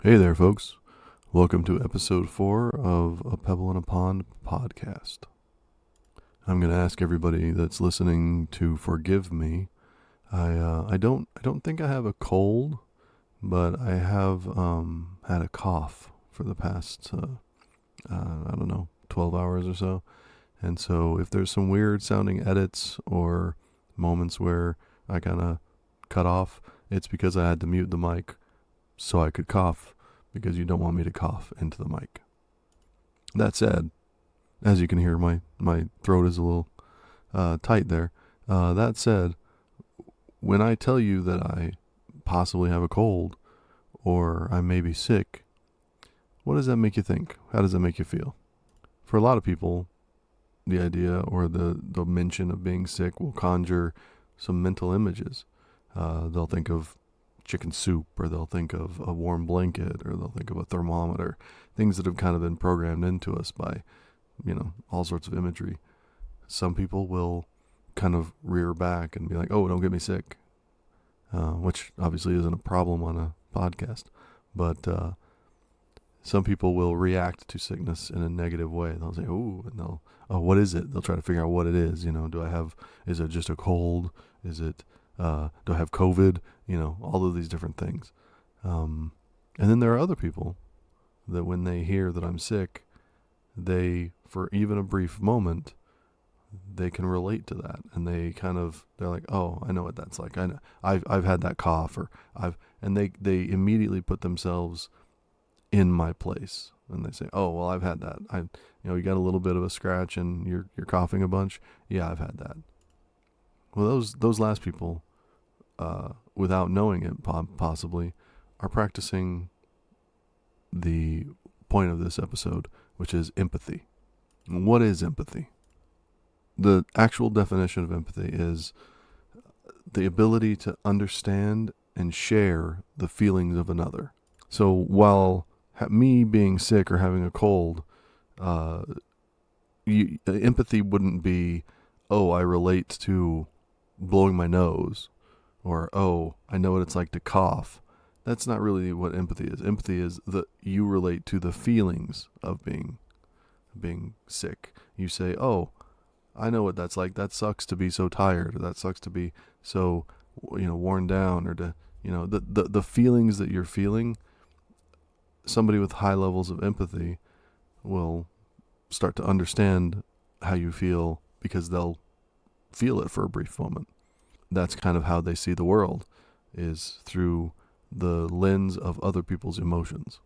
Hey there, folks. Welcome to episode 4 of A Pebble in a Pond podcast. I'm going to ask everybody that's listening to forgive me. I don't think I have a cold, but I have had a cough for the past 12 hours or so. And so if there's some weird sounding edits or moments where I kind of cut off, it's because I had to mute the mic so I could cough, because you don't want me to cough into the mic. That said, as you can hear, my throat is a little tight there. That said, when I tell you that I possibly have a cold or I may be sick, what does that make you think? How does that make you feel? For a lot of people, the idea or the mention of being sick will conjure some mental images. They'll think of chicken soup, or they'll think of a warm blanket, or they'll think of a thermometer, things that have kind of been programmed into us by, all sorts of imagery. Some people will kind of rear back and be like, oh, don't get me sick, which obviously isn't a problem on a podcast, but some people will react to sickness in a negative way. They'll say, oh, what is it? They'll try to figure out what it is. Is it just a cold? Is it, do I have COVID? All of these different things. And then there are other people that when they hear that I'm sick, they, for even a brief moment, they can relate to that. And they're like, oh, I know what that's like. I know I've had that cough, and they immediately put themselves in my place. And they say, oh, well, I've had that. You got a little bit of a scratch and you're coughing a bunch. Yeah, I've had that. Well, those last people, without knowing it possibly, are practicing the point of this episode, which is empathy. What is empathy? The actual definition of empathy is the ability to understand and share the feelings of another. So while me being sick or having a cold, empathy wouldn't be, oh, I relate to blowing my nose, or, oh, I know what it's like to cough. That's not really what empathy is. Empathy is that you relate to the feelings of being sick. You say, oh, I know what that's like. That sucks to be so tired, or that sucks to be so, worn down, or the feelings that you're feeling. Somebody with high levels of empathy will start to understand how you feel, because they'll feel it for a brief moment. That's kind of how they see the world, is through the lens of other people's emotions.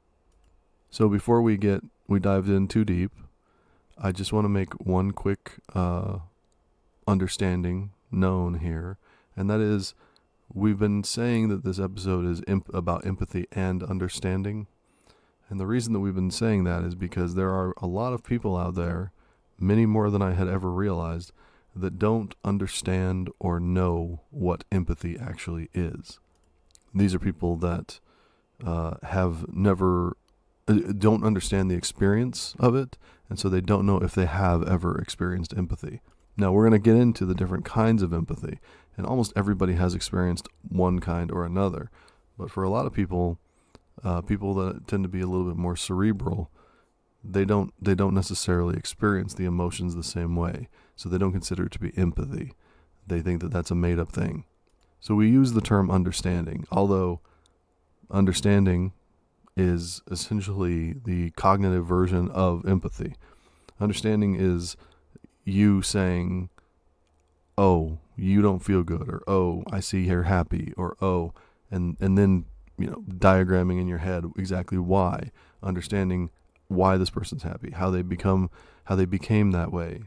So before we dived in too deep, I just want to make one quick understanding known here, and that is, we've been saying that this episode is about empathy and understanding. And the reason that we've been saying that is because there are a lot of people out there, many more than I had ever realized, that don't understand or know what empathy actually is. These are people that have never, don't understand the experience of it, and so they don't know if they have ever experienced empathy. Now, we're going to get into the different kinds of empathy, and almost everybody has experienced one kind or another. But for a lot of people, people that tend to be a little bit more cerebral, they don't necessarily experience the emotions the same way, so they don't consider it to be empathy. They think that that's a made-up thing. So we use the term understanding, although understanding is essentially the cognitive version of empathy. Understanding is you saying, oh, you don't feel good, or oh, I see you're happy, or oh, and then diagramming in your head exactly why, understanding why this person's happy, how they became that way.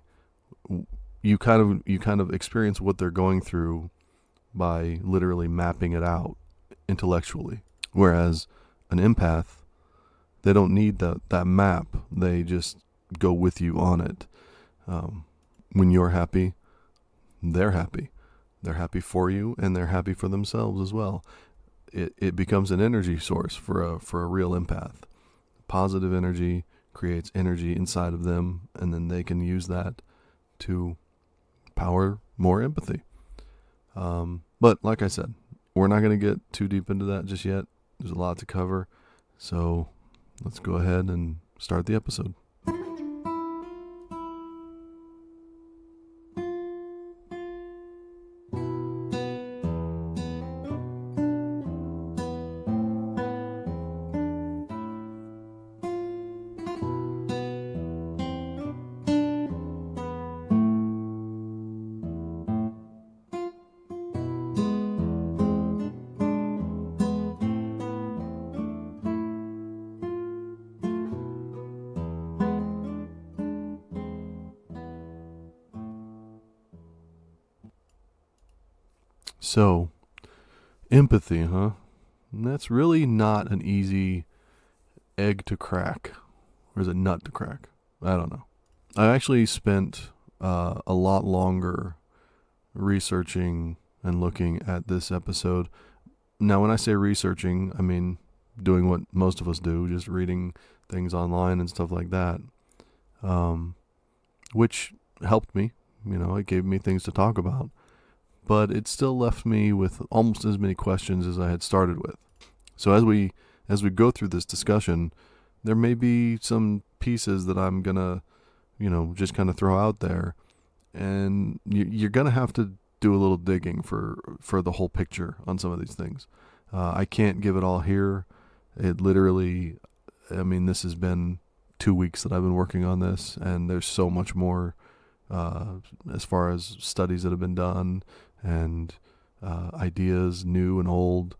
You kind of experience what they're going through by literally mapping it out intellectually. Whereas an empath, they don't need that map. They just go with you on it. When you're happy, they're happy. They're happy for you, and they're happy for themselves as well. It becomes an energy source for a real empath. Positive energy creates energy inside of them, and then they can use that to power more empathy. But like I said, we're not going to get too deep into that just yet. There's a lot to cover. So let's go ahead and start the episode. So, empathy, huh? And that's really not an easy egg to crack. Or is it nut to crack? I don't know. I actually spent a lot longer researching and looking at this episode. Now, when I say researching, I mean doing what most of us do, just reading things online and stuff like that, which helped me. It gave me things to talk about. But it still left me with almost as many questions as I had started with. So as we go through this discussion, there may be some pieces that I'm gonna, just kind of throw out there, and you're gonna have to do a little digging for the whole picture on some of these things. I can't give it all here. It literally, this has been 2 weeks that I've been working on this, and there's so much more as far as studies that have been done and ideas, new and old,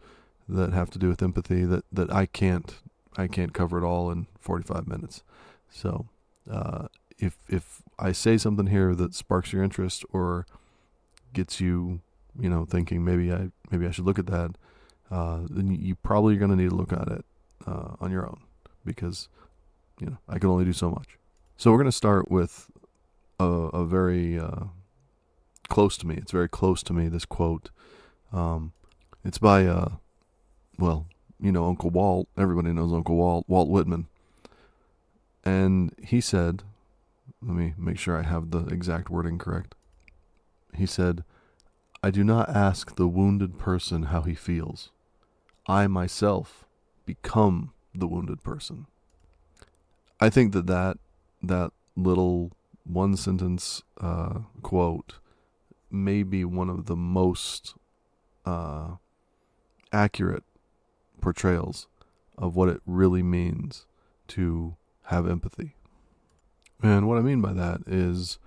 that have to do with empathy that I can't cover it all in 45 minutes. So if I say something here that sparks your interest or gets you, thinking maybe I should look at that, then you probably are going to need to look at it on your own, because I can only do so much. So we're going to start with a very close to me. It's very close to me, this quote. It's by Uncle Walt. Everybody knows Uncle Walt Whitman. And he said, let me make sure I have the exact wording correct. He said, "I do not ask the wounded person how he feels. I myself become the wounded person." I think that little one sentence quote may be one of the most accurate portrayals of what it really means to have empathy. And what I mean by that is,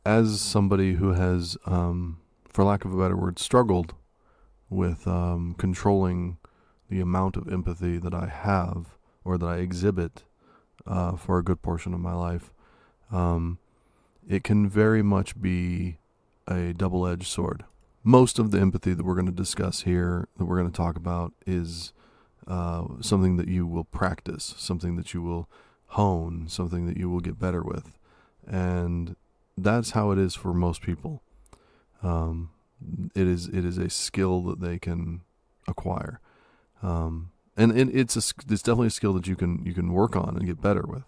as somebody who has, for lack of a better word, struggled with controlling the amount of empathy that I have or that I exhibit for a good portion of my life, it can very much be a double-edged sword. Most of the empathy that we're going to discuss here, that we're going to talk about, is something that you will practice, something that you will hone, something that you will get better with. And that's how it is for most people. It is a skill that they can acquire. And it's definitely a skill that you can work on and get better with.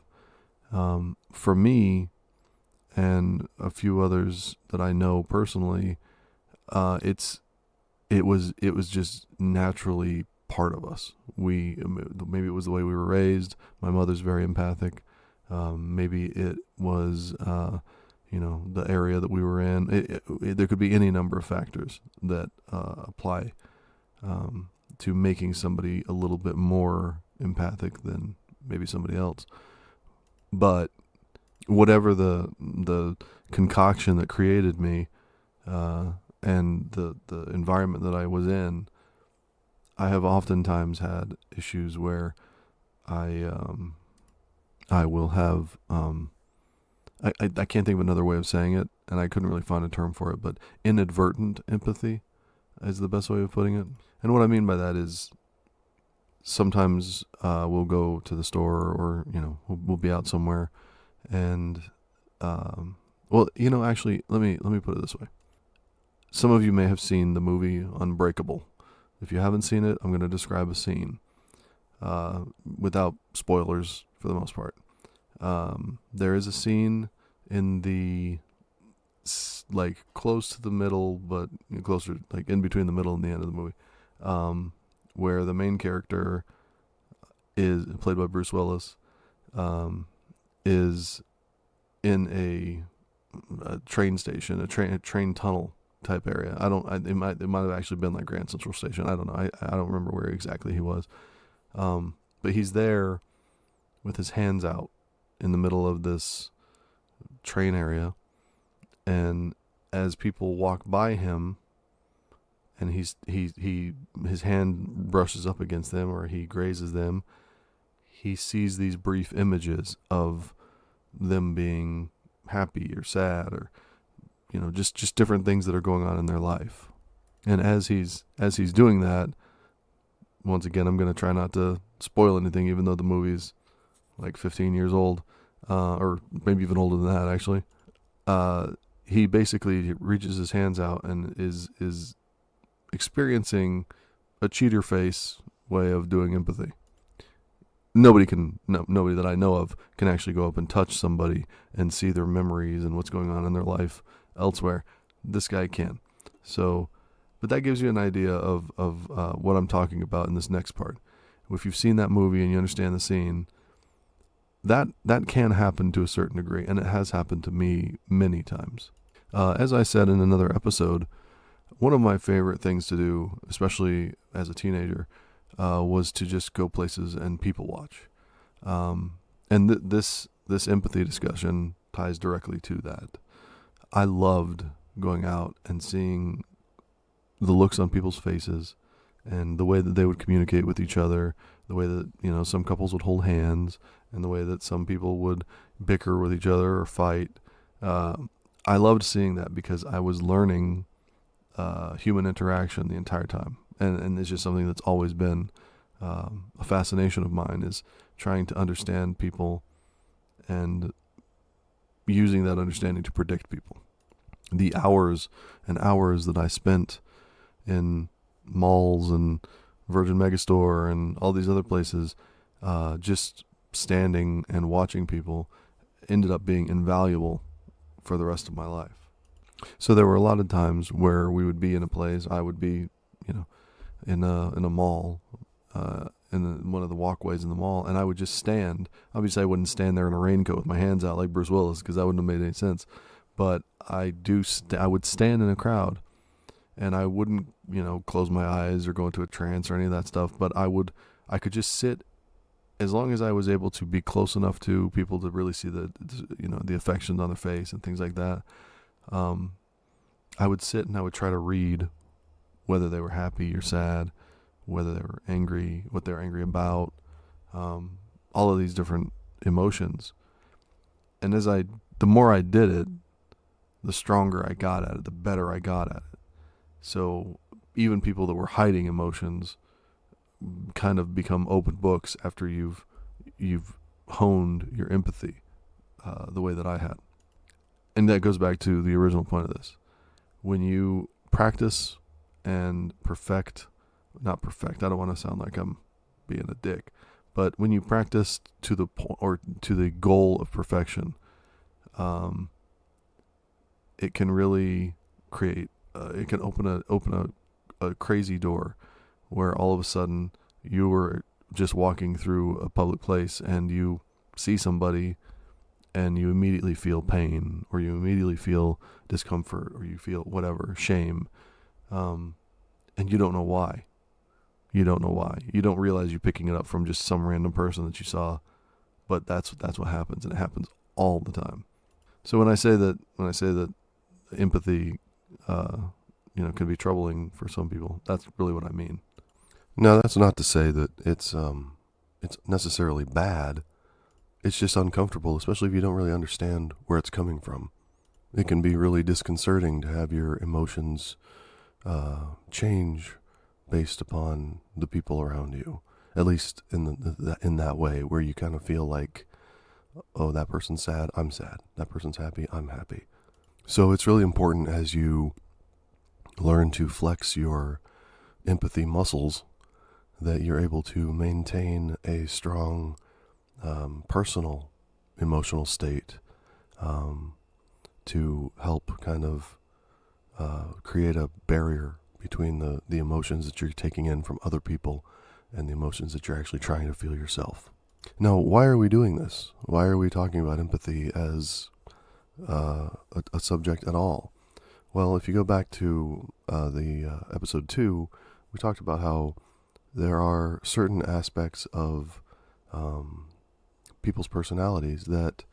For me, and a few others that I know personally, it was just naturally part of us. Maybe it was the way we were raised. My mother's very empathic. Maybe it was the area that we were in. There could be any number of factors that apply to making somebody a little bit more empathic than maybe somebody else. But whatever the concoction that created me, and the environment that I was in, I have oftentimes had issues where I will have I can't think of another way of saying it, and I couldn't really find a term for it, but inadvertent empathy is the best way of putting it. And what I mean by that is, sometimes we'll go to the store, or we'll be out somewhere, and actually, let me put it this way. Some of you may have seen the movie Unbreakable. If you haven't seen it, I'm going to describe a scene without spoilers for the most part. There is a scene in the close to the middle, but closer, in between the middle and the end of the movie, where the main character is played by Bruce Willis, is in a train station, a train tunnel type area. It might have actually been like Grand Central Station. I don't know. I don't remember where exactly he was. But he's there with his hands out in the middle of this train area, and as people walk by him, and his hand brushes up against them or he grazes them, he sees these brief images of them being happy or sad, or just different things that are going on in their life. And as he's doing that, once again, I'm going to try not to spoil anything, even though the movie's like 15 years old, or maybe even older than that, actually. He basically reaches his hands out and is experiencing a cheater face way of doing empathy. Nobody that I know of can actually go up and touch somebody and see their memories and what's going on in their life elsewhere. This guy can. So, but that gives you an idea of what I'm talking about in this next part. If you've seen that movie and you understand the scene, that can happen to a certain degree, and it has happened to me many times. As I said in another episode, one of my favorite things to do, especially as a teenager, was to just go places and people watch. And this empathy discussion ties directly to that. I loved going out and seeing the looks on people's faces and the way that they would communicate with each other, the way that, some couples would hold hands, and the way that some people would bicker with each other or fight. I loved seeing that because I was learning human interaction the entire time. And it's just something that's always been a fascination of mine, is trying to understand people and using that understanding to predict people. The hours and hours that I spent in malls and Virgin Megastore and all these other places, just standing and watching people, ended up being invaluable for the rest of my life. So there were a lot of times where we would be in a place, I would be, in a mall, in one of the walkways in the mall, and I would just stand. Obviously, I wouldn't stand there in a raincoat with my hands out like Bruce Willis, because that wouldn't have made any sense. But I would stand in a crowd, and I wouldn't, close my eyes or go into a trance or any of that stuff. But I could just sit, as long as I was able to be close enough to people to really see the affection on their face and things like that. I would sit and I would try to read whether they were happy or sad, whether they were angry, what they were angry about, all of these different emotions. And the more I did it, the stronger I got at it, the better I got at it. So even people that were hiding emotions kind of become open books after you've honed your empathy the way that I had. And that goes back to the original point of this. When you practice and not perfect, I don't want to sound like I'm being a dick, but when you practice to the point or to the goal of perfection, it can really create, it can open a crazy door where all of a sudden you were just walking through a public place and you see somebody and you immediately feel pain, or you immediately feel discomfort, or you feel whatever, shame, and you don't know why. You don't realize you're picking it up from just some random person that you saw, but that's what happens, and it happens all the time. So when I say that empathy, can be troubling for some people, that's really what I mean. Now, that's not to say that it's necessarily bad. It's just uncomfortable, especially if you don't really understand where it's coming from. It can be really disconcerting to have your emotions change based upon the people around you. At least in that way, where you kind of feel like, oh, that person's sad, I'm sad. That person's happy, I'm happy. So it's really important, as you learn to flex your empathy muscles, that you're able to maintain a strong personal emotional state to help kind of create a barrier between the emotions that you're taking in from other people and the emotions that you're actually trying to feel yourself. Now, why are we doing this? Why are we talking about empathy as a subject at all? Well, if you go back to the episode 2, we talked about how there are certain aspects of people's personalities that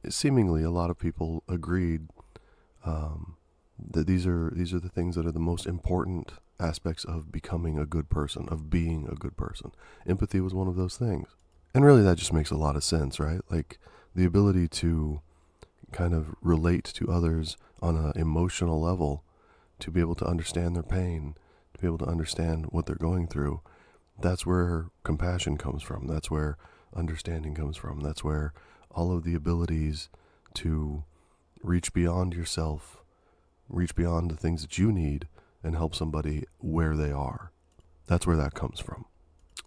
seemingly a lot of people agreed that these are the things that are the most important aspects of becoming a good person, of being a good person. Empathy was one of those things. And really that just makes a lot of sense, right? Like the ability to kind of relate to others on an emotional level, to be able to understand their pain, to be able to understand what they're going through. That's where compassion comes from. That's where understanding comes from. That's where all of the abilities to reach beyond yourself, reach beyond the things that you need, and help somebody where they are. That's where that comes from.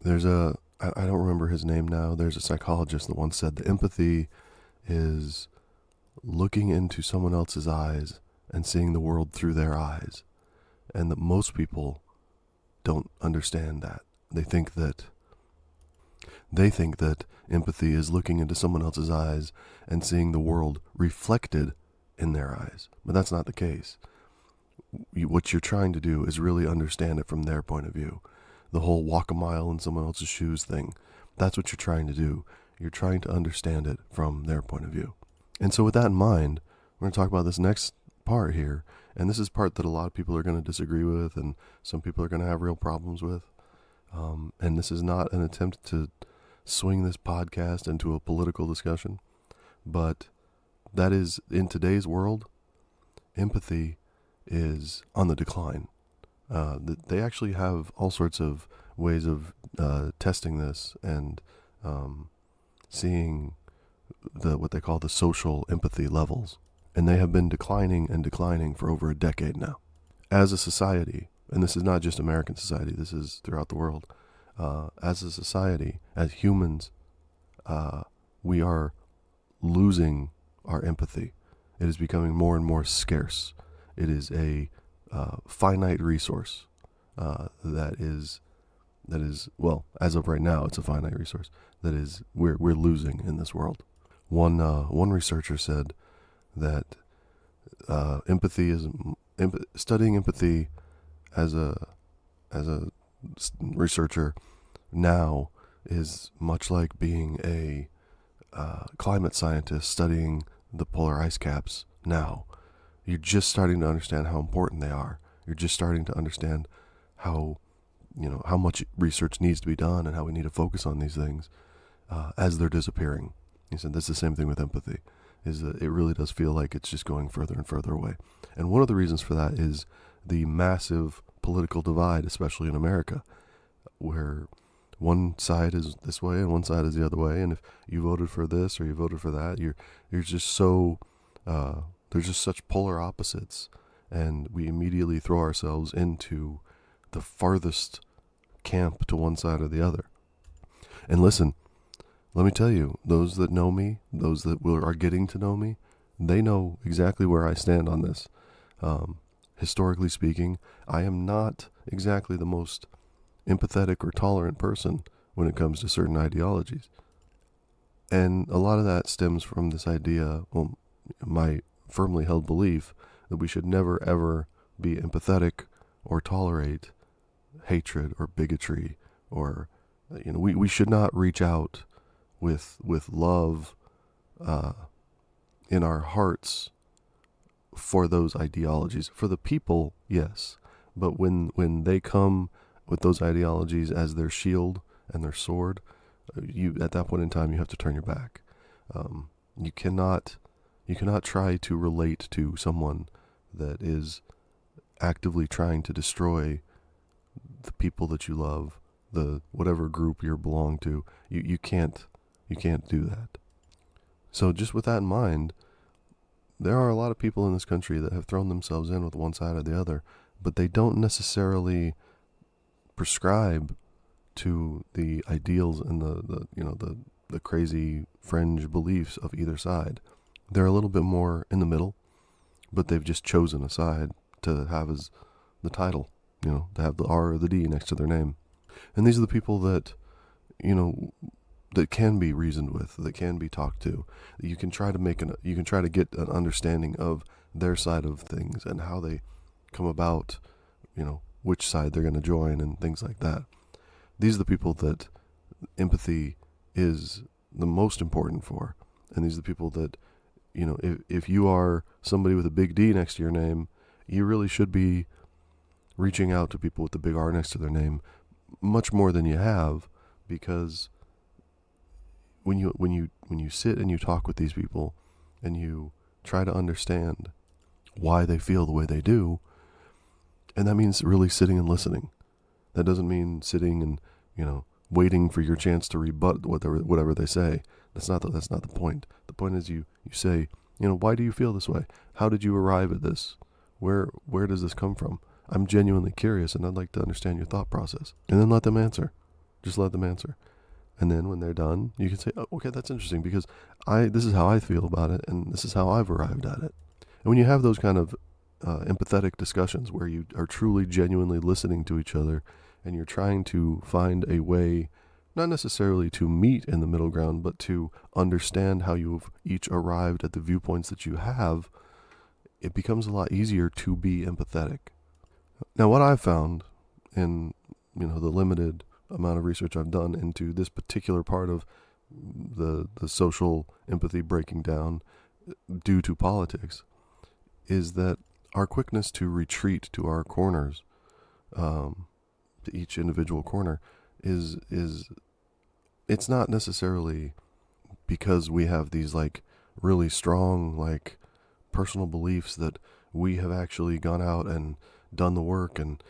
There's I don't remember his name now. There's a psychologist that once said that empathy is looking into someone else's eyes and seeing the world through their eyes. And that most people don't understand that. They think that empathy is looking into someone else's eyes and seeing the world reflected in their eyes. But that's not the case. What you're trying to do is really understand it from their point of view. The whole walk a mile in someone else's shoes thing, that's what you're trying to do. You're trying to understand it from their point of view. And so with that in mind, we're going to talk about this next part here. And this is part that a lot of people are going to disagree with and some people are going to have real problems with. And this is not an attempt to swing this podcast into a political discussion. But that is, in today's world, empathy is on the decline. They actually have all sorts of ways of testing this and seeing what they call the social empathy levels. And they have been declining and declining for over a decade now. As a society, and this is not just American society, this is throughout the world, as a society, as humans, we are losing our empathy. It is becoming more and more scarce. It is a finite resource that is well, as of right now, it's a finite resource that is we're losing in this world. One researcher said that empathy is studying empathy as a researcher now is much like being a climate scientist studying the polar ice caps now. You're just starting to understand how important they are. You're just starting to understand how much research needs to be done and how we need to focus on these things as they're disappearing. He said that's the same thing with empathy, is that it really does feel like it's just going further and further away. And one of the reasons for that is the massive political divide, especially in America, where one side is this way and one side is the other way. And if you voted for this or you voted for that, you're just so there's just such polar opposites, and we immediately throw ourselves into the farthest camp to one side or the other. And listen, let me tell you, those that know me, those that are getting to know me, they know exactly where I stand on this. Historically speaking, I am not exactly the most empathetic or tolerant person when it comes to certain ideologies. And a lot of that stems from this idea, well, my firmly held belief that we should never ever be empathetic or tolerate hatred or bigotry, or we should not reach out with love in our hearts for those ideologies. For the people, yes, but when they come with those ideologies as their shield and their sword, you at that point in time you have to turn your back. You cannot try to relate to someone that is actively trying to destroy the people that you love, the whatever group you belong to. You can't do that. So just with that in mind, there are a lot of people in this country that have thrown themselves in with one side or the other, but they don't necessarily prescribe to the ideals and the crazy fringe beliefs of either side. They're a little bit more in the middle, but they've just chosen a side to have as the title, to have the R or the D next to their name. And these are the people that, you know, that can be reasoned with, that can be talked to. You can try to get an understanding of their side of things and how they come about, which side they're going to join and things like that. These are the people that empathy is the most important for. And these are the people that, if you are somebody with a big D next to your name, you really should be reaching out to people with the big R next to their name much more than you have, because when you sit and you talk with these people and you try to understand why they feel the way they do, and that means really sitting and listening. That doesn't mean sitting and, waiting for your chance to rebut whatever they say. That's not the point. The point is you say, why do you feel this way? How did you arrive at this? Where does this come from? I'm genuinely curious and I'd like to understand your thought process. And then let them answer. Just let them answer. And then when they're done, you can say, oh, okay, that's interesting because this is how I feel about it and this is how I've arrived at it. And when you have those kind of empathetic discussions where you are truly genuinely listening to each other and you're trying to find a way, not necessarily to meet in the middle ground, but to understand how you've each arrived at the viewpoints that you have, it becomes a lot easier to be empathetic. Now, what I've found in, the limited amount of research I've done into this particular part of the social empathy breaking down due to politics is that our quickness to retreat to our corners, to each individual corner, is it's not necessarily because we have these really strong personal beliefs that we have actually gone out and done the work and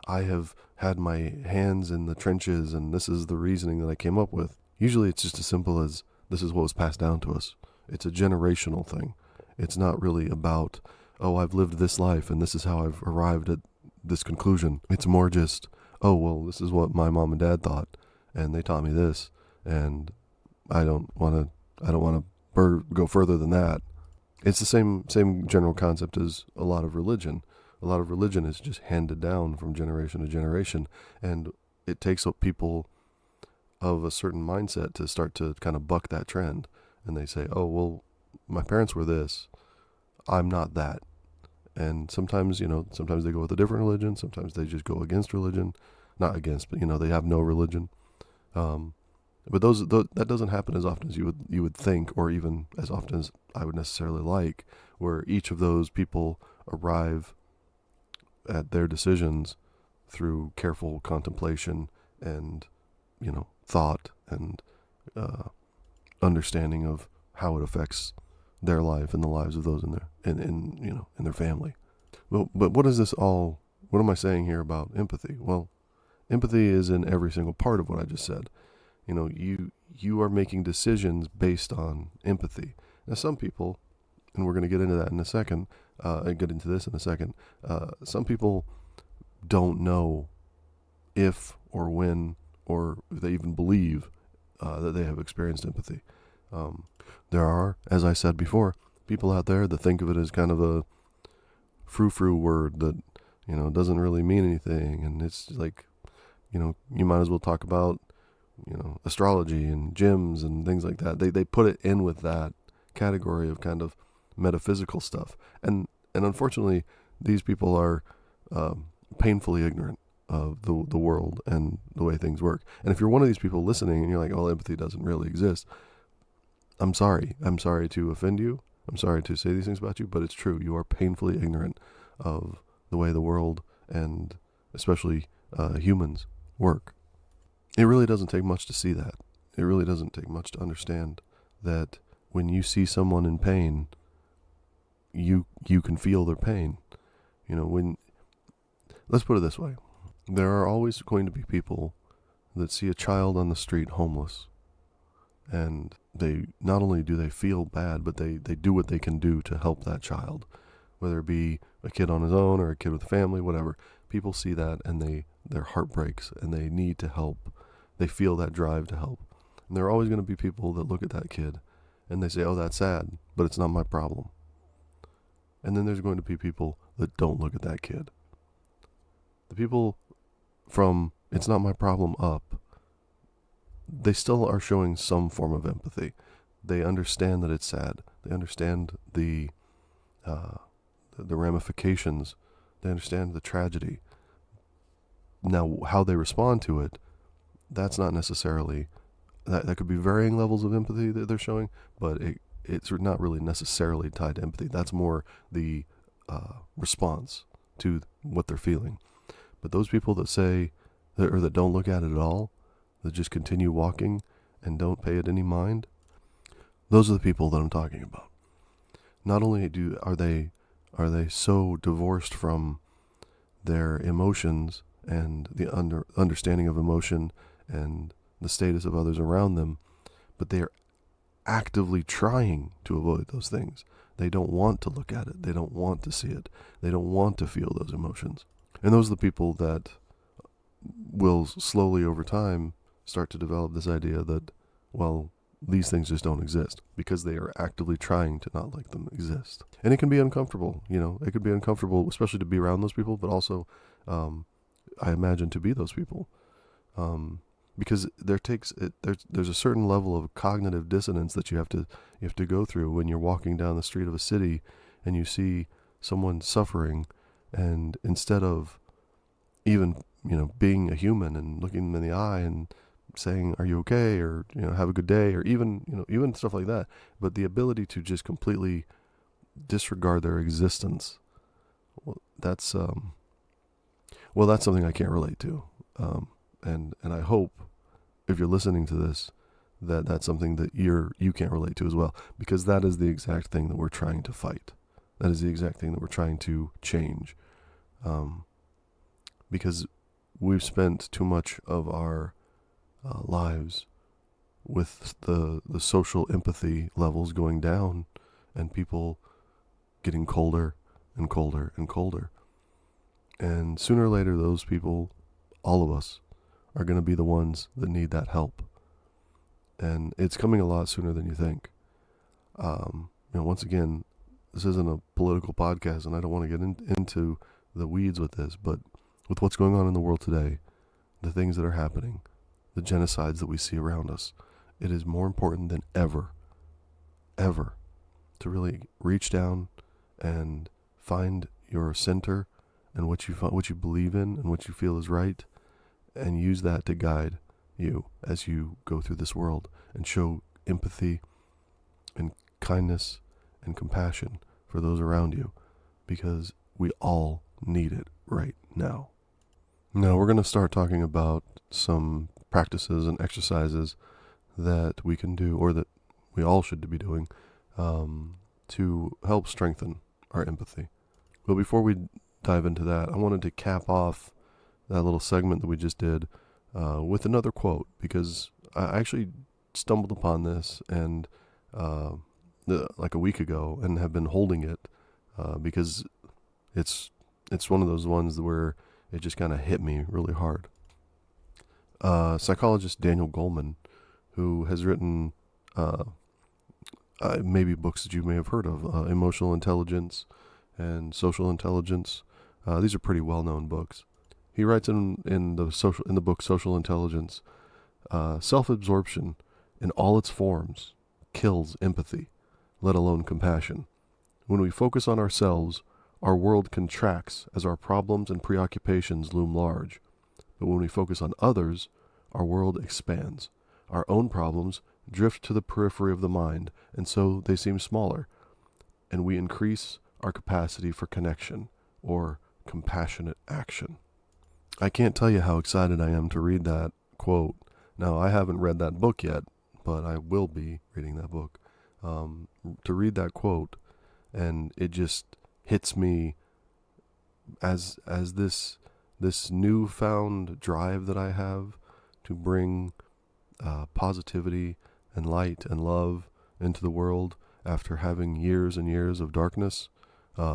I have had my hands in the trenches and this is the reasoning that I came up with. Usually it's just as simple as this is what was passed down to us. It's a generational thing. It's not really about, oh, I've lived this life and this is how I've arrived at this conclusion. It's more just, oh, well, this is what my mom and dad thought and they taught me this and I don't want to go further than that. It's the same general concept as a lot of religion. A lot of religion is just handed down from generation to generation, and it takes up people of a certain mindset to start to kind of buck that trend. And they say, oh, well, my parents were this, I'm not that. And sometimes, sometimes they go with a different religion, sometimes they just go against religion. Not against, but, they have no religion. But that doesn't happen as often as you would think, or even as often as I would necessarily like, where each of those people arrive at their decisions through careful contemplation and, thought and understanding of how it affects their life and the lives of those in their family. But what am I saying here about empathy? Well, empathy is in every single part of what I just said. You are making decisions based on empathy. Now, some people, and we're going to get into that in a second, some people don't know if or when or if they even believe that they have experienced empathy. There are, as I said before, people out there that think of it as kind of a frou-frou word that, doesn't really mean anything. And it's you might as well talk about, astrology and gyms and things like that. They put it in with that category of kind of metaphysical stuff. And unfortunately, these people are painfully ignorant of the world and the way things work. And if you're one of these people listening and you're like, oh, empathy doesn't really exist, I'm sorry. I'm sorry to offend you. I'm sorry to say these things about you, but it's true. You are painfully ignorant of the way the world and especially humans work. It really doesn't take much to see that. It really doesn't take much to understand that when you see someone in pain, you can feel their pain. Let's put it this way. There are always going to be people that see a child on the street homeless, and they not only do they feel bad, but they do what they can do to help that child, whether it be a kid on his own or a kid with a family, whatever. People see that and their heart breaks and they need to help. They feel that drive to help. And there are always going to be people that look at that kid and they say, oh, that's sad, but it's not my problem. And then there's going to be people that don't look at that kid. The people from it's not my problem up, they still are showing some form of empathy. They understand that it's sad. They understand the ramifications. They understand the tragedy. Now, how they respond to it, that's not necessarily, that could be varying levels of empathy that they're showing, but it's not really necessarily tied to empathy. That's more the response to what they're feeling. But those people that say, or that don't look at it at all, that just continue walking and don't pay it any mind, those are the people that I'm talking about. Not only are they so divorced from their emotions and the understanding of emotion and the status of others around them, but they are actively trying to avoid those things. They don't want to look at it. They don't want to see it. They don't want to feel those emotions. And those are the people that will slowly over time start to develop this idea that, well, these things just don't exist because they are actively trying to not let them exist. And it can be uncomfortable, it could be uncomfortable, especially to be around those people, but also, I imagine, to be those people. Because there's a certain level of cognitive dissonance that you have to go through when you're walking down the street of a city and you see someone suffering, and instead of even, being a human and looking them in the eye and saying, "Are you okay?" or, "Have a good day," or even stuff like that, but the ability to just completely disregard their existence, that's something I can't relate to. And I hope, if you're listening to this, that that's something that you can't relate to as well, because that is the exact thing that we're trying to fight. That is the exact thing that we're trying to change. Because we've spent too much of our lives with the social empathy levels going down and people getting colder and colder and colder. And sooner or later, those people, all of us, are going to be the ones that need that help. And it's coming a lot sooner than you think. Once again, this isn't a political podcast, and I don't want to get into the weeds with this, but with what's going on in the world today, the things that are happening, the genocides that we see around us, it is more important than ever, to really reach down and find your center and what you believe in and what you feel is right, and use that to guide you as you go through this world, and show empathy and kindness and compassion for those around you, because we all need it right now. Now we're going to start talking about some practices and exercises that we can do, or that we all should be doing, to help strengthen our empathy. But before we dive into that, I wanted to cap off that little segment that we just did with another quote, because I actually stumbled upon this and like a week ago, and have been holding it because it's one of those ones where it just kind of hit me really hard. Psychologist Daniel Goleman, who has written maybe books that you may have heard of, Emotional Intelligence and Social Intelligence. These are pretty well-known books. He writes in the book Social Intelligence, self-absorption in all its forms kills empathy, let alone compassion. When we focus on ourselves, our world contracts as our problems and preoccupations loom large. But when we focus on others, our world expands. Our own problems drift to the periphery of the mind, and so they seem smaller, and we increase our capacity for connection, or compassionate action. I can't tell you how excited I am to read that quote. Now, I haven't read that book yet, but I will be reading that book. To read that quote, and it just hits me as this newfound drive that I have to bring positivity and light and love into the world after having years and years of darkness,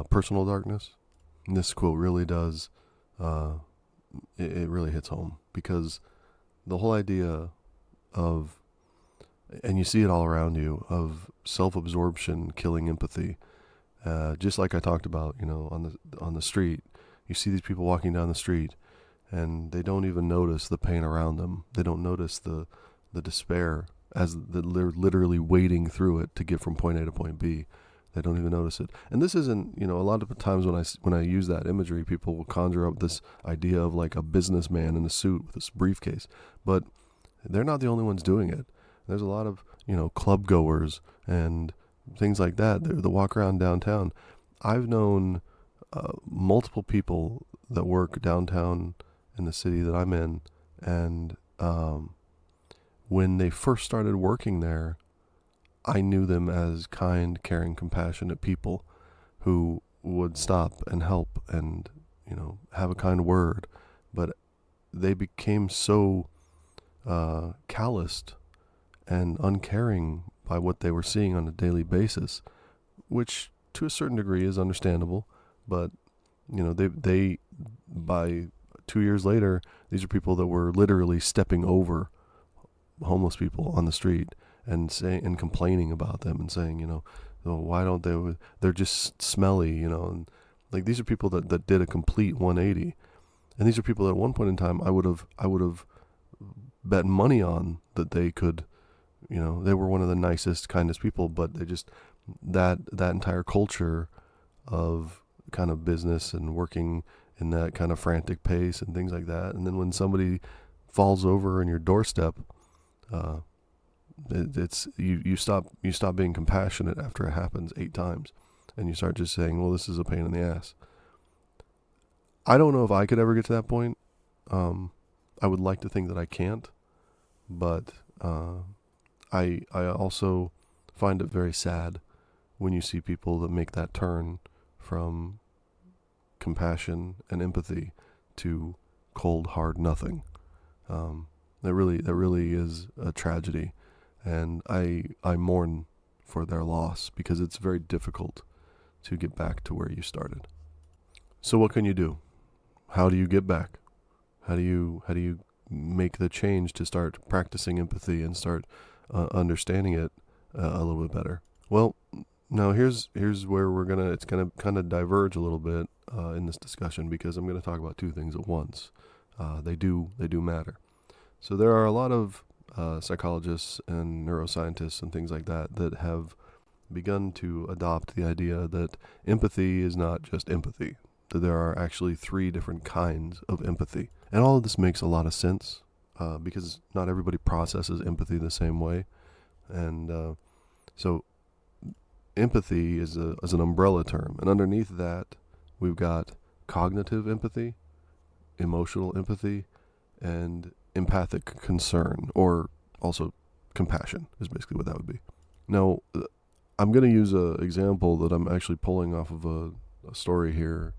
personal darkness. And this quote really does, it really hits home, because the whole idea of, and you see it all around you, of self-absorption killing empathy. Just like I talked about, on the street, you see these people walking down the street, and they don't even notice the pain around them. They don't notice the despair as they're literally wading through it to get from point A to point B. They don't even notice it. And this isn't, a lot of times when I use that imagery, people will conjure up this idea of like a businessman in a suit with this briefcase. But they're not the only ones doing it. There's a lot of, club goers and things like that that walk around downtown. I've known multiple people that work downtown in the city that I'm in, and when they first started working there, I knew them as kind, caring, compassionate people who would stop and help and, have a kind word. But they became so calloused and uncaring by what they were seeing on a daily basis, which to a certain degree is understandable. But, they by 2 years later, these are people that were literally stepping over homeless people on the street and saying and complaining about them and saying, oh, why don't they? They're just smelly, and like these are people that did a complete 180, and these are people that at one point in time I would have bet money on that they could, they were one of the nicest, kindest people, but they just that entire culture of kind of business and working in that kind of frantic pace and things like that, and then when somebody falls over in your doorstep, it's you stop being compassionate after it happens 8 times, and you start just saying, well, this is a pain in the ass. I don't know if I could ever get to that point. I would like to think that I can't, but I also find it very sad when you see people that make that turn from compassion and empathy to cold hard nothing. That really is a tragedy, and I mourn for their loss because it's very difficult to get back to where you started. So what can you do? How do you get back? How do you make the change to start practicing empathy and start understanding it a little bit better? Well, now here's where it's gonna kind of diverge a little bit in this discussion, because I'm going to talk about 2 things at once. They do matter. So there are a lot of psychologists and neuroscientists and things like that have begun to adopt the idea that empathy is not just empathy, that there are actually 3 different kinds of empathy. And all of this makes a lot of sense because not everybody processes empathy the same way. And so empathy is an umbrella term. And underneath that, we've got cognitive empathy, emotional empathy, and empathic concern, or also compassion is basically what that would be. Now, I'm going to use an example that I'm actually pulling off of a story here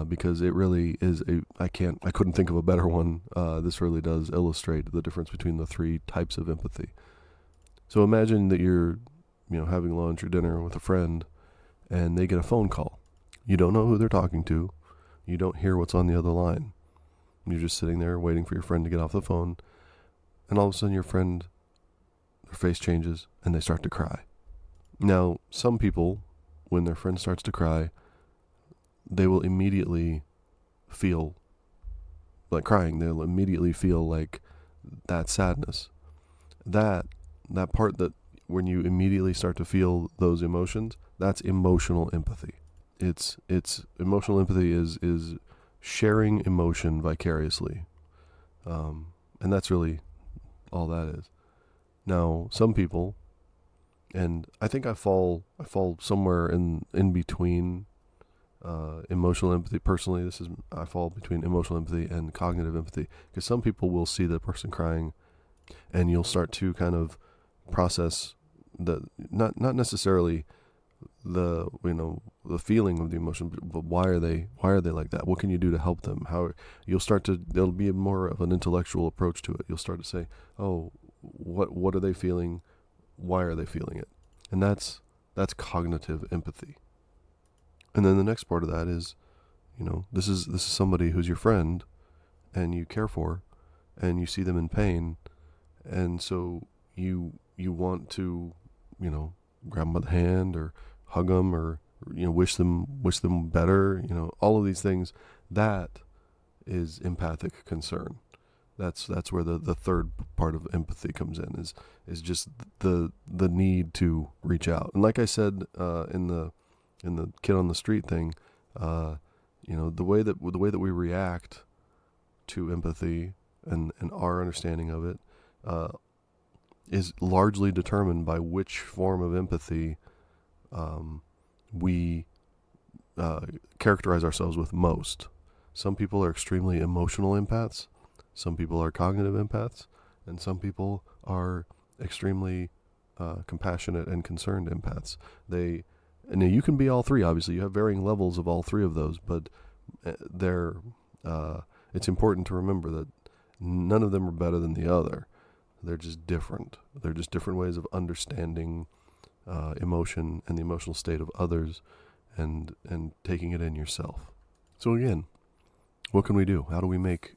because it really is I couldn't think of a better one. This really does illustrate the difference between the 3 types of empathy. So imagine that you're, having lunch or dinner with a friend, and they get a phone call. You don't know who they're talking to. You don't hear what's on the other line. You're just sitting there waiting for your friend to get off the phone, and all of a sudden your friend, their face changes, and they start to cry. Now, some people, when their friend starts to cry, they will immediately feel like crying. They'll immediately feel like that sadness. That part that when you immediately start to feel those emotions, that's emotional empathy. It's emotional empathy is sharing emotion vicariously. And that's really all that is. Now, some people, and I think I fall somewhere in between emotional empathy. Personally, I fall between emotional empathy and cognitive empathy, because some people will see the person crying, and you'll start to kind of process not necessarily the feeling of the emotion, but why are they like that? What can you do to help them? There'll be more of an intellectual approach to it. You'll start to say, oh, what are they feeling? Why are they feeling it? And that's cognitive empathy. And then the next part of that is, this is somebody who's your friend and you care for, and you see them in pain, and so you want to, grab them by the hand or hug them or wish them better, all of these things. That is empathic concern. That's where the third part of empathy comes in, is just the need to reach out. And like I said in the kid on the street thing, the way that we react to empathy and our understanding of it is largely determined by which form of empathy we characterize ourselves with most. Some people are extremely emotional empaths, some people are cognitive empaths, and some people are extremely compassionate and concerned empaths. And you can be all three. Obviously, you have varying levels of all three of those, but it's important to remember that none of them are better than the other. They're just different. They're just different ways of understanding emotion and the emotional state of others, and taking it in yourself. So again, what can we do? How do we make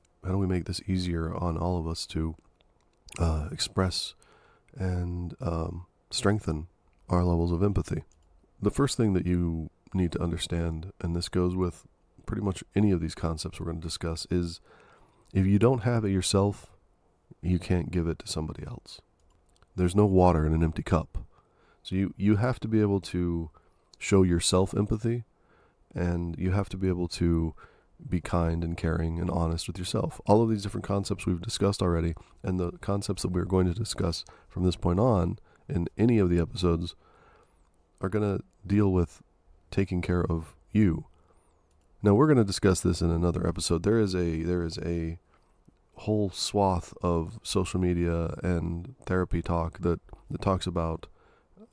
this easier on all of us to express and strengthen our levels of empathy? The first thing that you need to understand, and this goes with pretty much any of these concepts we're going to discuss, is if you don't have it yourself, you can't give it to somebody else. There's no water in an empty cup. So you have to be able to show yourself empathy, and you have to be able to be kind and caring and honest with yourself. All of these different concepts we've discussed already, and the concepts that we're going to discuss from this point on in any of the episodes, are going to deal with taking care of you. Now, we're going to discuss this in another episode. There is a whole swath of social media and therapy talk that talks about,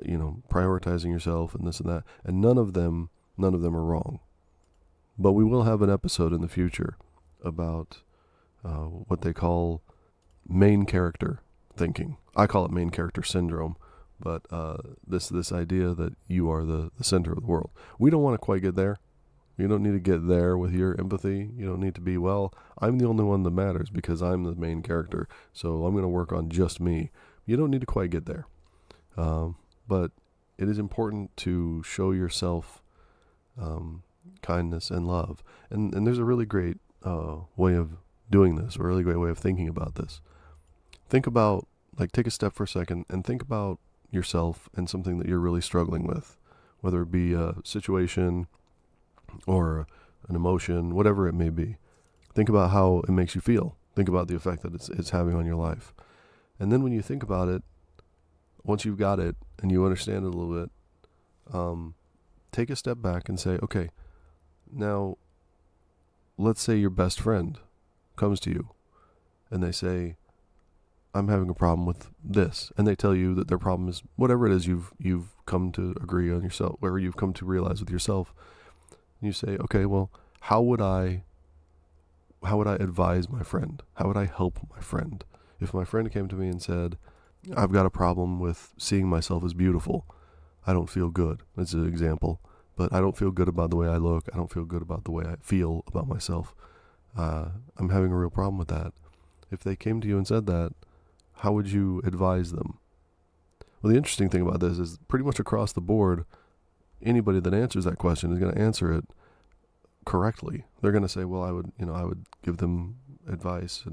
prioritizing yourself and this and that, and none of them are wrong. But we will have an episode in the future about what they call main character thinking. I call it main character syndrome, but this idea that you are the center of the world. We don't want to quite get there. You don't need to get there with your empathy. You don't need to be, well, I'm the only one that matters because I'm the main character, so I'm going to work on just me. You don't need to quite get there. But it is important to show yourself kindness and love. And there's a really great way of doing this, or a really great way of thinking about this. Think about, take a step for a second and think about yourself and something that you're really struggling with, whether it be a situation or an emotion, whatever it may be. Think about how it makes you feel. Think about the effect that it's having on your life. And then when you think about it, once you've got it and you understand it a little bit, take a step back and say, okay, now let's say your best friend comes to you and they say, I'm having a problem with this. And they tell you that their problem is whatever it is you've come to agree on yourself, whatever you've come to realize with yourself. And you say, okay, well, how would I advise my friend? How would I help my friend? If my friend came to me and said, I've got a problem with seeing myself as beautiful. I don't feel good. That's an example. But I don't feel good about the way I look. I don't feel good about the way I feel about myself. I'm having a real problem with that. If they came to you and said that, how would you advise them? Well, the interesting thing about this is pretty much across the board, anybody that answers that question is going to answer it correctly. They're going to say, well, I would give them advice,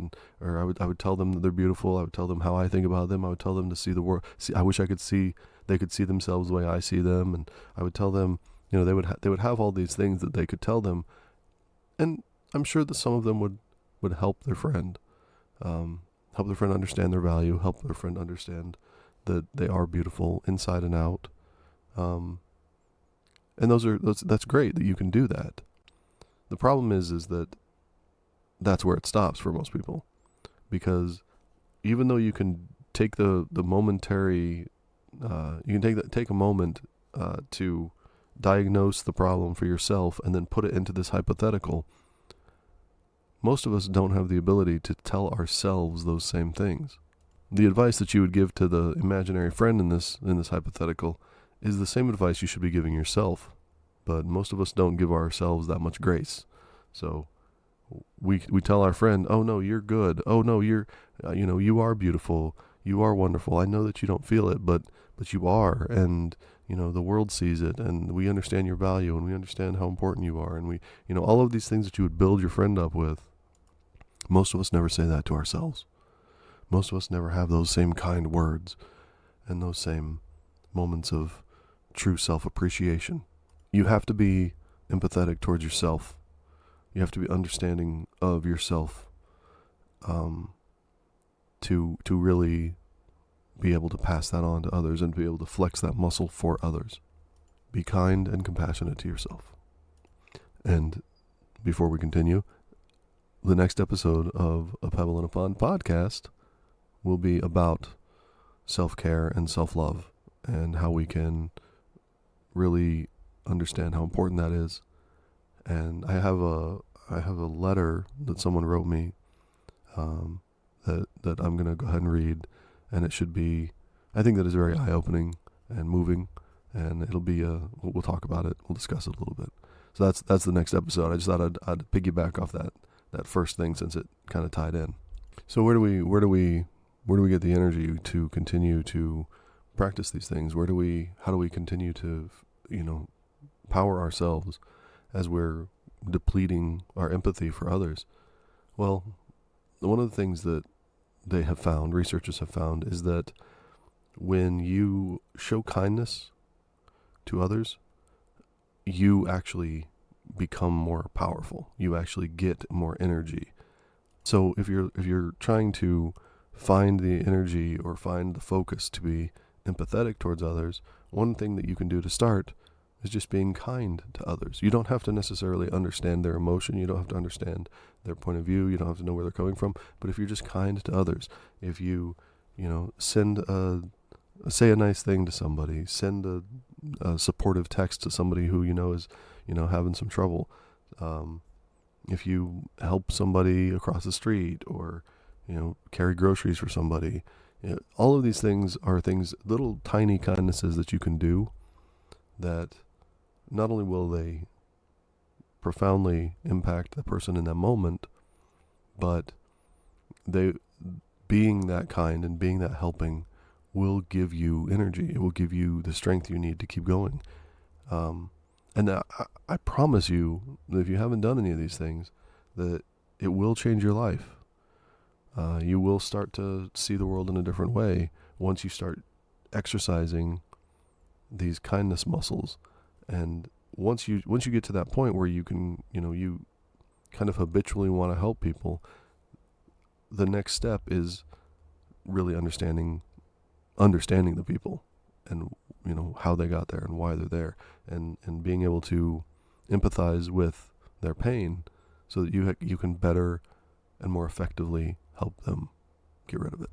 or I would tell them that they're beautiful. I would tell them how I think about them. I would tell them to see the world. I wish they could see themselves the way I see them. And I would tell them, they would have all these things that they could tell them. And I'm sure that some of them would help their friend, understand their value, help their friend understand that they are beautiful inside and out. And that's great that you can do that. The problem is that that's where it stops for most people, because even though you can take the momentary, you can take a moment to diagnose the problem for yourself and then put it into this hypothetical. Most of us don't have the ability to tell ourselves those same things. The advice that you would give to the imaginary friend in this hypothetical is the same advice you should be giving yourself. But most of us don't give ourselves that much grace. So we tell our friend, oh no, you're good. Oh no, you're, you are beautiful. You are wonderful. I know that you don't feel it, but you are. And, the world sees it, and we understand your value, and we understand how important you are. And we, all of these things that you would build your friend up with, Most of us never say that to ourselves. Most of us never have those same kind words and those same moments of true self-appreciation. You have to be empathetic towards yourself. You have to be understanding of yourself to really be able to pass that on to others and be able to flex that muscle for others. Be kind and compassionate to yourself. And before we continue, the next episode of A Pebble in a Pond podcast will be about self-care and self-love and how we can really understand how important that is. And I have a letter that someone wrote me that I'm going to go ahead and read, and it should be, I think that is very eye-opening and moving, and it'll be we'll talk about it, we'll discuss it a little bit. So that's the next episode. I just thought I'd piggyback off that first thing since it kind of tied in. So where do we get the energy to continue to practice these things? How do we continue to, power ourselves as we're depleting our empathy for others? Well, one of the things that researchers have found, is that when you show kindness to others, you actually become more powerful. You actually get more energy. So if you're trying to find the energy or find the focus to be empathetic towards others, one thing that you can do to start is just being kind to others. You don't have to necessarily understand their emotion. You don't have to understand their point of view. You don't have to know where they're coming from. But if you're just kind to others, if you, say a nice thing to somebody, send a supportive text to somebody who is, having some trouble. If you help somebody across the street or, carry groceries for somebody, all of these things are little tiny kindnesses that you can do that not only will they profoundly impact the person in that moment, but they, being that kind and being that helping, will give you energy. It will give you the strength you need to keep going. And I promise you that if you haven't done any of these things, that it will change your life. You will start to see the world in a different way once you start exercising these kindness muscles. And once you get to that point where you can, you kind of habitually want to help people, the next step is really understanding the people and, how they got there and why they're there, and being able to empathize with their pain so that you can better and more effectively help them get rid of it.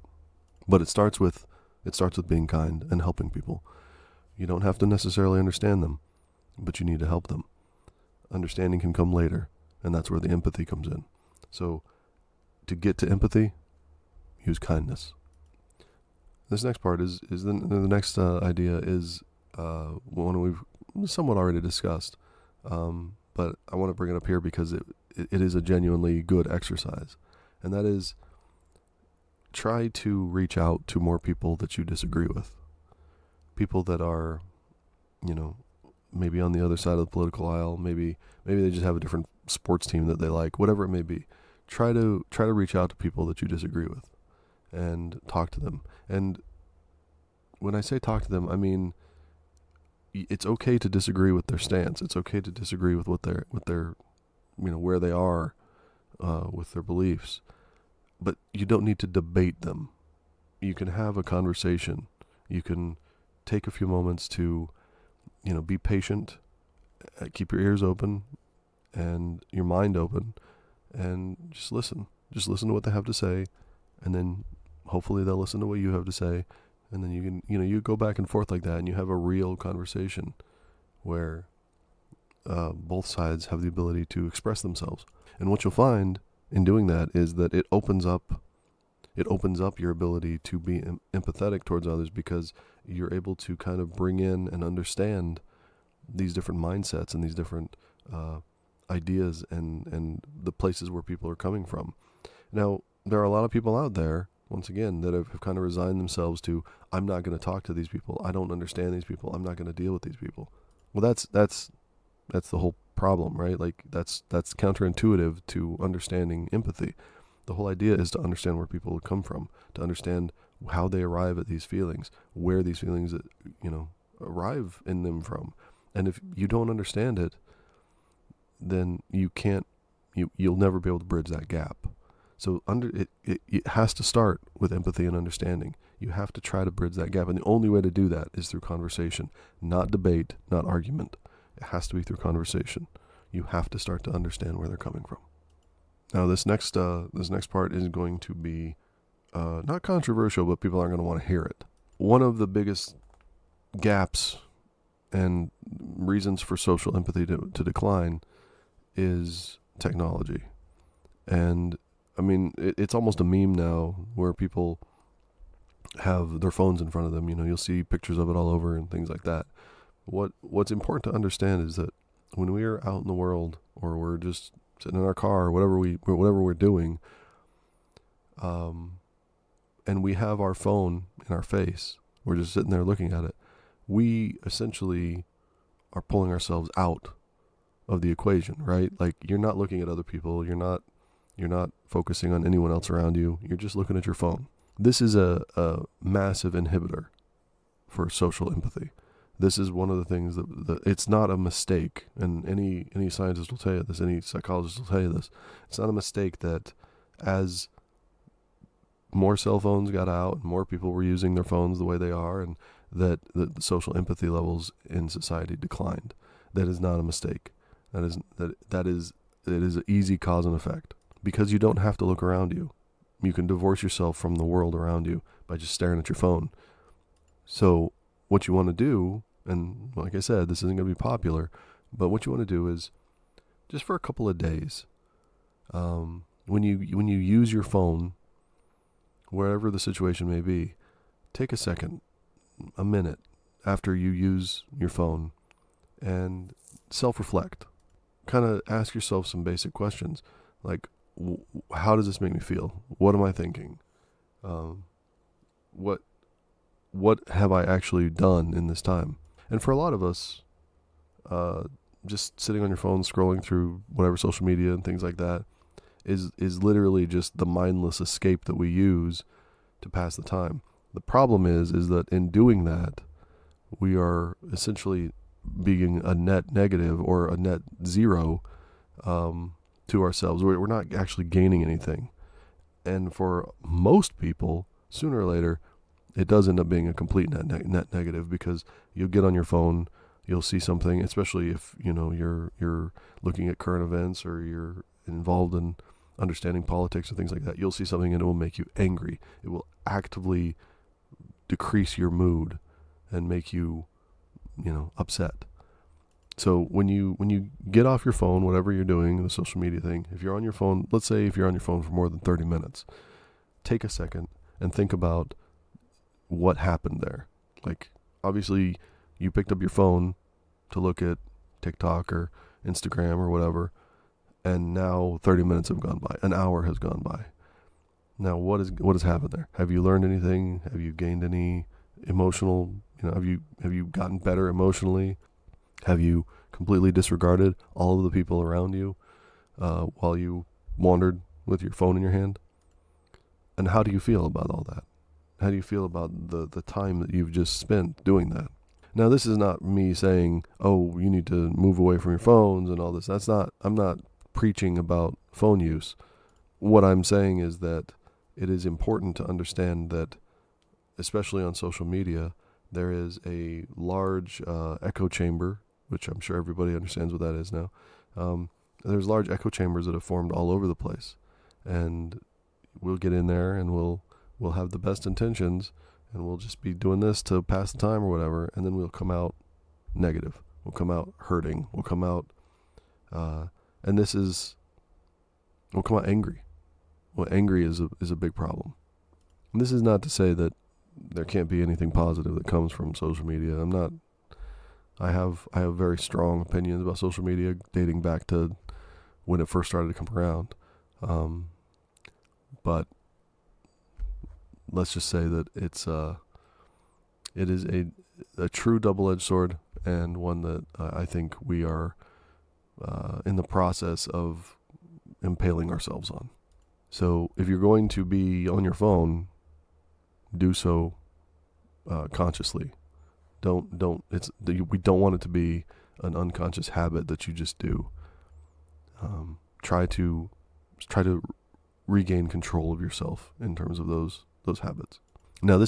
But it starts with being kind and helping people. You don't have to necessarily understand them, but you need to help them. Understanding can come later, and that's where the empathy comes in. So to get to empathy, use kindness. This next part is the next idea is one we've somewhat already discussed, but I want to bring it up here because it is a genuinely good exercise, and that is try to reach out to more people that you disagree with. People that are, maybe on the other side of the political aisle, maybe they just have a different sports team that they like, whatever it may be. Try to reach out to people that you disagree with and talk to them. And when I say talk to them, I mean, it's okay to disagree with their stance. It's okay to disagree with what their where they are with their beliefs. But you don't need to debate them. You can have a conversation. You can take a few moments to, be patient, keep your ears open and your mind open, and just listen. Just listen to what they have to say, and then hopefully they'll listen to what you have to say, and then you can, you go back and forth like that, and you have a real conversation where both sides have the ability to express themselves. And what you'll find in doing that is that it opens up your ability to be empathetic towards others, because you're able to kind of bring in and understand these different mindsets and these different ideas and the places where people are coming from. Now, there are a lot of people out there, once again, that have kind of resigned themselves to, I'm not going to talk to these people. I don't understand these people. I'm not going to deal with these people. Well, that's the whole problem, right? Like that's counterintuitive to understanding empathy. The whole idea is to understand where people come from, to understand how they arrive at these feelings, where these feelings, arrive in them from. And if you don't understand it, then you'll never be able to bridge that gap. So it has to start with empathy and understanding. You have to try to bridge that gap. And the only way to do that is through conversation, not debate, not argument. It has to be through conversation. You have to start to understand where they're coming from. Now, this next part is going to be not controversial, but people aren't going to want to hear it. One of the biggest gaps and reasons for social empathy to decline is technology. And I mean, it's almost a meme now where people have their phones in front of them. You'll see pictures of it all over and things like that. What's important to understand is that when we are out in the world, or we're just sitting in our car, or whatever we're doing, and we have our phone in our face, we're just sitting there looking at it, we essentially are pulling ourselves out of the equation, right? Like, you're not looking at other people, you're not focusing on anyone else around you, you're just looking at your phone. This is a massive inhibitor for social empathy. This is one of the things that it's not a mistake, and any scientist will tell you this, any psychologist will tell you this. It's not a mistake that as more cell phones got out and more people were using their phones the way they are, and that the social empathy levels in society declined. That is not a mistake. It is an easy cause and effect, because you don't have to look around you. You can divorce yourself from the world around you by just staring at your phone. So what you want to do, and like I said, this isn't going to be popular, but what you want to do is, just for a couple of days, when you use your phone, wherever the situation may be, take a second, a minute after you use your phone, and self-reflect. Kind of ask yourself some basic questions, like, how does this make me feel? What am I thinking? What have I actually done in this time? And for a lot of us, just sitting on your phone, scrolling through whatever social media and things like that is literally just the mindless escape that we use to pass the time. The problem is that in doing that, we are essentially being a net negative or a net zero to ourselves. We're not actually gaining anything. And for most people, sooner or later, it does end up being a complete net negative, because you'll get on your phone, you'll see something, especially if you're looking at current events or you're involved in understanding politics or things like that. You'll see something and it will make you angry. It will actively decrease your mood and make you upset. So when you get off your phone, whatever you're doing, the social media thing, if you're on your phone, let's say if you're on your phone for more than 30 minutes, take a second and think about what happened there. Like, obviously you picked up your phone to look at TikTok or Instagram or whatever, and now 30 minutes have gone by, an hour has gone by. Now what has happened there? Have you learned anything? Have you gained any emotional, have you gotten better emotionally? Have you completely disregarded all of the people around you while you wandered with your phone in your hand? And how do you feel about all that? How do you feel about the time that you've just spent doing that? Now, this is not me saying, oh, you need to move away from your phones and all this. I'm not preaching about phone use. What I'm saying is that it is important to understand that, especially on social media, there is a large echo chamber, which I'm sure everybody understands what that is now. There's large echo chambers that have formed all over the place. And we'll get in there and we'll have the best intentions, and we'll just be doing this to pass the time or whatever, and then we'll come out negative. We'll come out hurting. We'll come out, we'll come out angry. Well, angry is a big problem. And this is not to say that there can't be anything positive that comes from social media. I have very strong opinions about social media dating back to when it first started to come around. But let's just say that it is a true double-edged sword, and one that I think we are in the process of impaling ourselves on. So if you're going to be on your phone, do so consciously. We don't want it to be an unconscious habit that you just do. Try to regain control of yourself in terms of those habits. Now,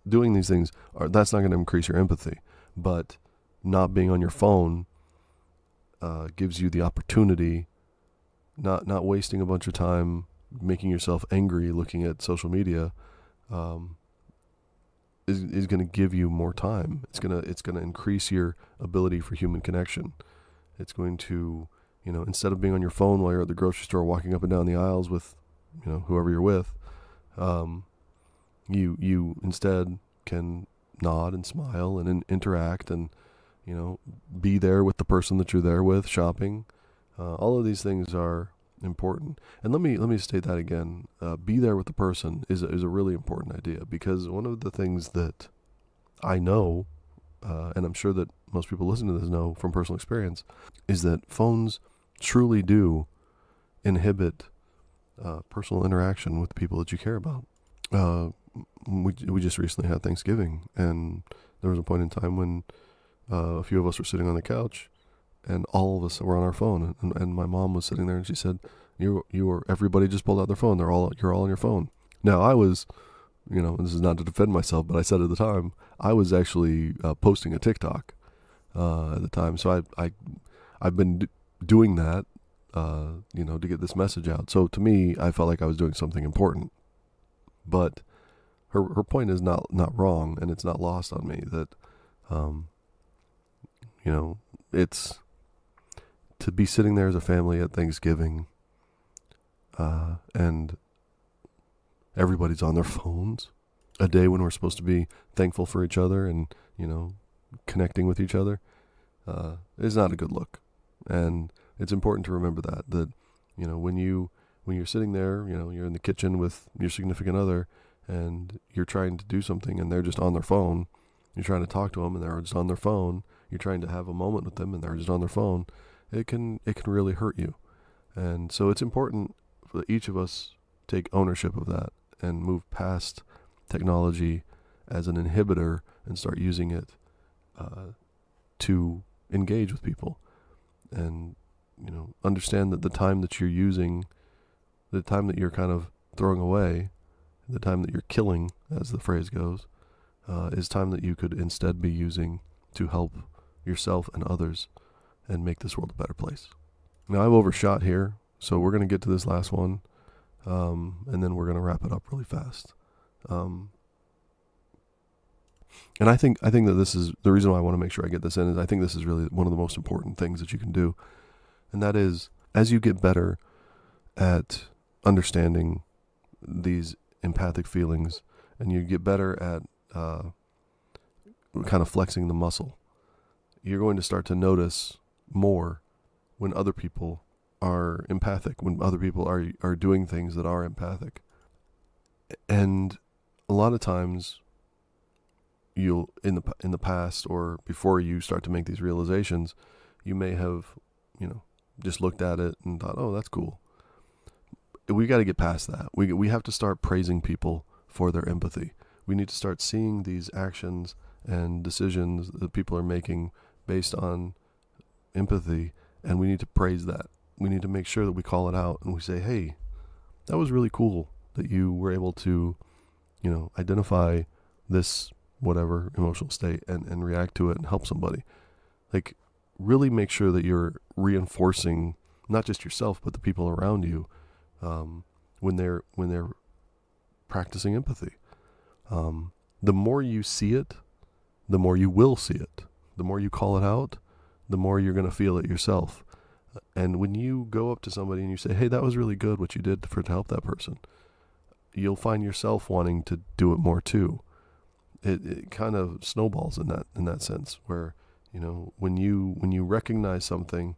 doing these things that's not going to increase your empathy, but not being on your phone gives you the opportunity, not wasting a bunch of time making yourself angry looking at social media, is going to give you more time. It's going to increase your ability for human connection. It's going to, instead of being on your phone while you're at the grocery store walking up and down the aisles with, whoever you're with, you instead can nod and smile and interact and, be there with the person that you're there with, shopping. All of these things are important. And let me state that again. Be there with the person is a really important idea, because one of the things that I know, and I'm sure that most people listening to this know from personal experience, is that phones truly do inhibit personal interaction with people that you care about. We just recently had Thanksgiving, and there was a point in time when a few of us were sitting on the couch, and all of us were on our phone, and my mom was sitting there, and she said, everybody just pulled out their phone. You're all on your phone. Now, I was, this is not to defend myself, but I said at the time, I was actually posting a TikTok at the time. So I've been doing that, to get this message out. So to me, I felt like I was doing something important. But her point is not wrong, and it's not lost on me that, it's to be sitting there as a family at Thanksgiving, and everybody's on their phones, a day when we're supposed to be thankful for each other and, connecting with each other, is not a good look. And it's important to remember that, when you're sitting there, you're in the kitchen with your significant other and you're trying to do something and they're just on their phone. You're trying to talk to them and they're just on their phone. You're trying to have a moment with them and they're just on their phone. It can really hurt you. And so it's important that each of us take ownership of that and move past technology as an inhibitor and start using it to engage with people. And, understand that the time that you're using, the time that you're kind of throwing away, the time that you're killing, as the phrase goes, is time that you could instead be using to help yourself and others and make this world a better place. Now, I've overshot here, so we're going to get to this last one, and then we're going to wrap it up really fast. And I think that this is the reason why I want to make sure I get this in, is I think this is really one of the most important things that you can do. And that is, as you get better at understanding these empathic feelings and you get better at kind of flexing the muscle, you're going to start to notice more when other people are empathic, when other people are doing things that are empathic. And a lot of times you'll, in the past or before you start to make these realizations, you may have, just looked at it and thought, oh, that's cool. We got to get past that. We have to start praising people for their empathy. We need to start seeing these actions and decisions that people are making based on empathy, and we need to praise that. We need to make sure that we call it out and we say, hey, that was really cool that you were able to, identify this whatever emotional state and react to it and help somebody. Like, really make sure that you're reinforcing not just yourself but the people around you when they're practicing empathy. The more you see it, the more you will see it. The more you call it out, the more you're going to feel it yourself. And when you go up to somebody and you say, hey, that was really good what you did to help that person, you'll find yourself wanting to do it more too. It kind of snowballs in that sense, where when you recognize something,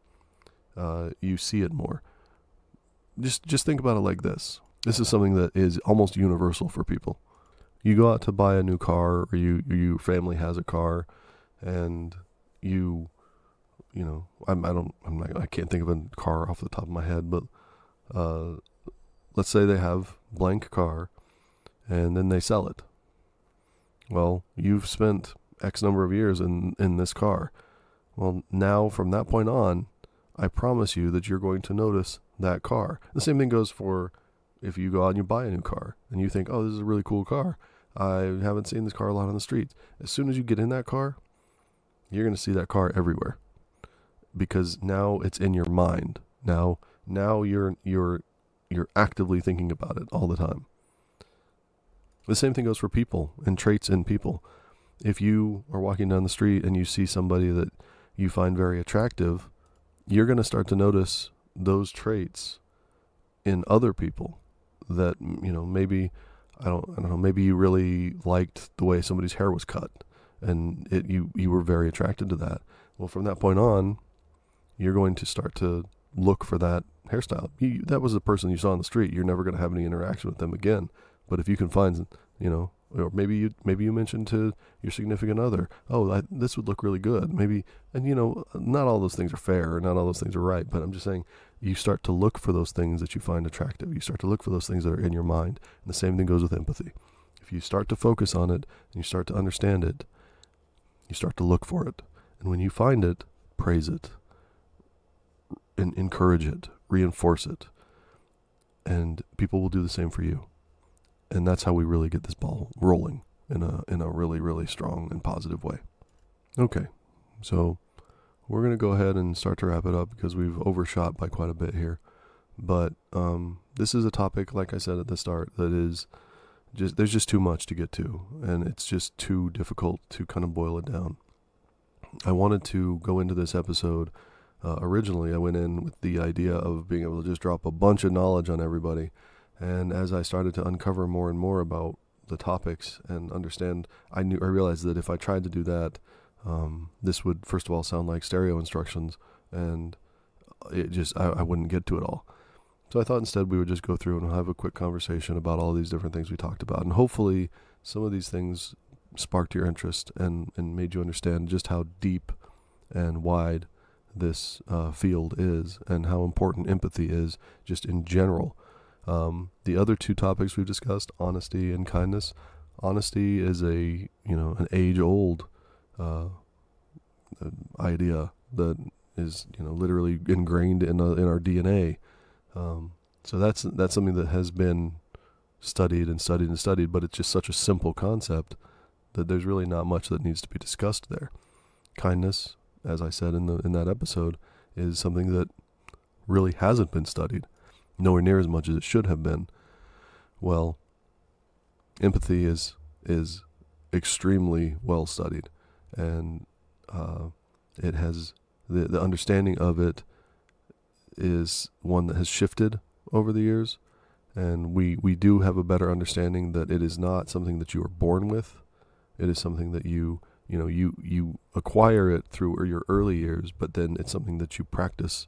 you see it more. Just think about it like this. This is something that is almost universal for people. You go out to buy a new car, or your family has a car, and I can't think of a car off the top of my head, but let's say they have blank car and then they sell it. Well, you've spent X number of years in this car. Well, now from that point on, I promise you that you're going to notice that car. The same thing goes for if you go out and you buy a new car and you think, oh, this is a really cool car. I haven't seen this car a lot on the streets. As soon as you get in that car, you're going to see that car everywhere because now it's in your mind. Now you're actively thinking about it all the time. The same thing goes for people and traits in people. If you are walking down the street and you see somebody that you find very attractive, you're going to start to notice those traits in other people that, maybe, I don't know, maybe you really liked the way somebody's hair was cut and you were very attracted to that. Well, from that point on, you're going to start to look for that hairstyle. That was the person you saw on the street. You're never going to have any interaction with them again. But if you can find, or maybe you mentioned to your significant other, oh, this would look really good. Maybe, and not all those things are fair or not all those things are right. But I'm just saying, you start to look for those things that you find attractive. You start to look for those things that are in your mind. And the same thing goes with empathy. If you start to focus on it and you start to understand it, you start to look for it. And when you find it, praise it, and encourage it, reinforce it. And people will do the same for you. And that's how we really get this ball rolling in a really, really strong and positive way. Okay, so we're going to go ahead and start to wrap it up because we've overshot by quite a bit here. But this is a topic, like I said at the start, that is there's just too much to get to, and it's just too difficult to kind of boil it down. I wanted to go into this episode. Originally, I went in with the idea of being able to just drop a bunch of knowledge on everybody. And as I started to uncover more and more about the topics and understand, I realized that if I tried to do that, this would, first of all, sound like stereo instructions, and I wouldn't get to it all. So I thought instead we would just go through and have a quick conversation about all these different things we talked about. And hopefully some of these things sparked your interest and made you understand just how deep and wide this field is and how important empathy is just in general. The other two topics we've discussed, honesty and kindness. Honesty is an age-old idea that is literally ingrained in our DNA. So that's something that has been studied and studied and studied, but it's just such a simple concept that there's really not much that needs to be discussed there. Kindness, as I said in that episode, is something that really hasn't been studied. Nowhere near as much as it should have been. Well, empathy is extremely well studied, and it has the understanding of it is one that has shifted over the years, and we do have a better understanding that it is not something that you are born with. It is something that you acquire it through your early years, but then it's something that you practice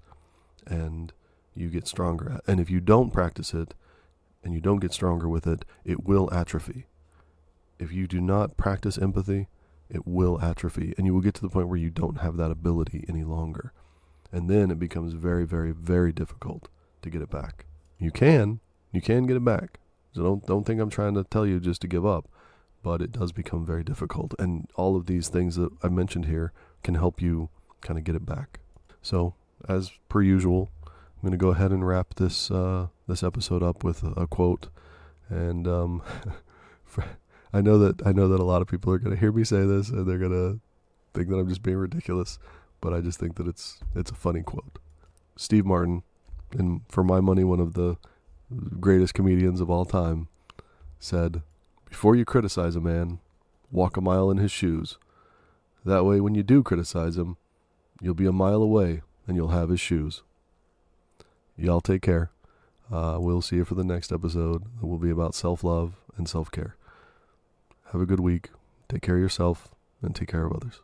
and you get stronger at. And if you don't practice it and you don't get stronger with it, it will atrophy. If you do not practice empathy, it will atrophy, and you will get to the point where you don't have that ability any longer. And then it becomes very, very, very difficult to get it back. You can get it back. So don't think I'm trying to tell you just to give up, but it does become very difficult. And all of these things that I mentioned here can help you kind of get it back. So as per usual, I'm going to go ahead and wrap this episode up with a quote. And I know that a lot of people are going to hear me say this and they're going to think that I'm just being ridiculous, but I just think that it's a funny quote. Steve Martin, and for my money, one of the greatest comedians of all time, said, "Before you criticize a man, walk a mile in his shoes. That way, when you do criticize him, you'll be a mile away and you'll have his shoes." Y'all take care. We'll see you for the next episode. It will be about self-love and self-care. Have a good week. Take care of yourself and take care of others.